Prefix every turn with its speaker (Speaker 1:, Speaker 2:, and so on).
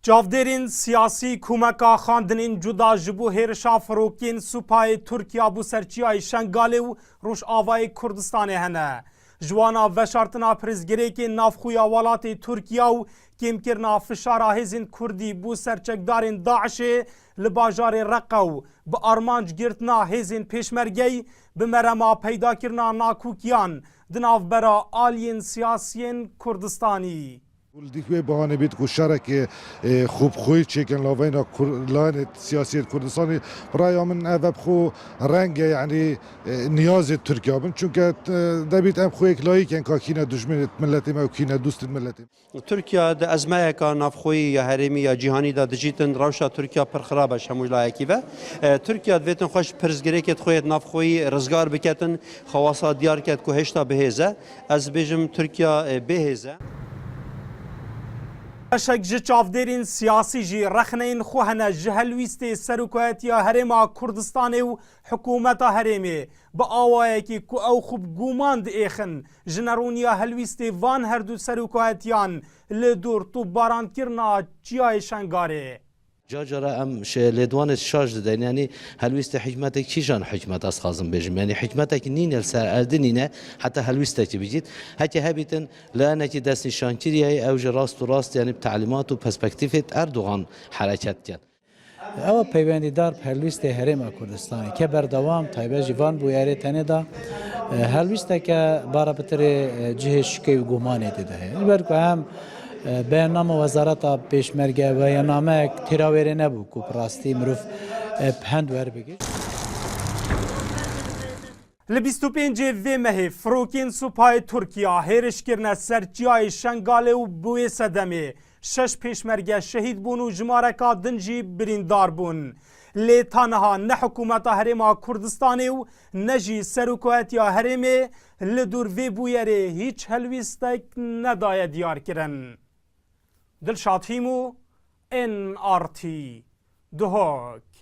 Speaker 1: Çavderên siyasî kûmeka xandinên cuda ji bo hêrişa firokên Supayê Tirkiya bû serçiyayê Şengalê û Rojavayê Kurdistanê hene. Ji wana veşartina pirzgirêkên navxuya welatê Tirkiya û kêmkirina fişara hêzên Kurdî bû serçekdarên Daişê li bajarê Reqa û bi armanc girtina hêzên pêşmergeyî bi merema peydakirina nakûkiyan di navbera aliyên siyasiyên Kurdistanî.
Speaker 2: ولدی که بهانه بید که شرک خوب خوی چکن لاوینا لان سیاسی کردستانی برای من اوب خو رنگ یعنی نیاز ترکیه بن چون که دبیت ام خوی کلایی کن که کینا دشمن ملتی ما و کینا دوست ملتی
Speaker 3: ترکیه د ازمایه کا نافخوی یا هرمی یا جهانی دا دجیتن روشا ترکیه پر خرابه شمولای کی و ترکیه دویتن خوش پرزگری کت خوید نافخوی رزگار بکتن خواصا دیار کت کو هشتا بهزه از بجم ترکیه بهزه
Speaker 1: Eşek ji çavderên siyasî jî rexneyên xwe hene ji helwîstê Serokayetiya Herêma Kurdistanê û hikûmeta Herêmê bi awayekî ku ew xwe gûman diêxin ji neroniya helwîstê van her du serokayetiyan li dûr tu barankirina Çiyayê Şengalê.
Speaker 4: جاجرا ام لدوان شارج دادن یعنی هلویست حکمتك چیجان حکمت از خازم بجم یعنی حکمتك نین السر اردنینه حتی هلویستك بجید هکی هبیتن لانه کی دست نشانگیری او راست و راست یعنی تعلیمات و پرسپکتیفت اردوغان حرکت کن.
Speaker 5: او پیوندیدار هلویست هرم کردستانی که بردوام تایبه جوان بویاری تنه دا هلویست که بارا بتر جهش کی گمانه دیده. البته هم بیاننامه وزارت پیشمرگه و بیاننامه تراویری نبود که پراستی مروف پهند ور بگیر.
Speaker 1: Li 25 vê mehê firokên Supayê Tirkiya hêrişkirine serçiyayê Şengalê û Bûyê Sedemê şeş pêşmerge şehîd bûn û jimareka din jî birîndar bûn. Lê tanha ne hikûmeta Herêma Kurdistanê û ne jî Serokayetiya Herêmê li dûr vê bûyerê hîç helwîstek nedaye diyarkirin. Dilşad Hîmû, NRT Duhok.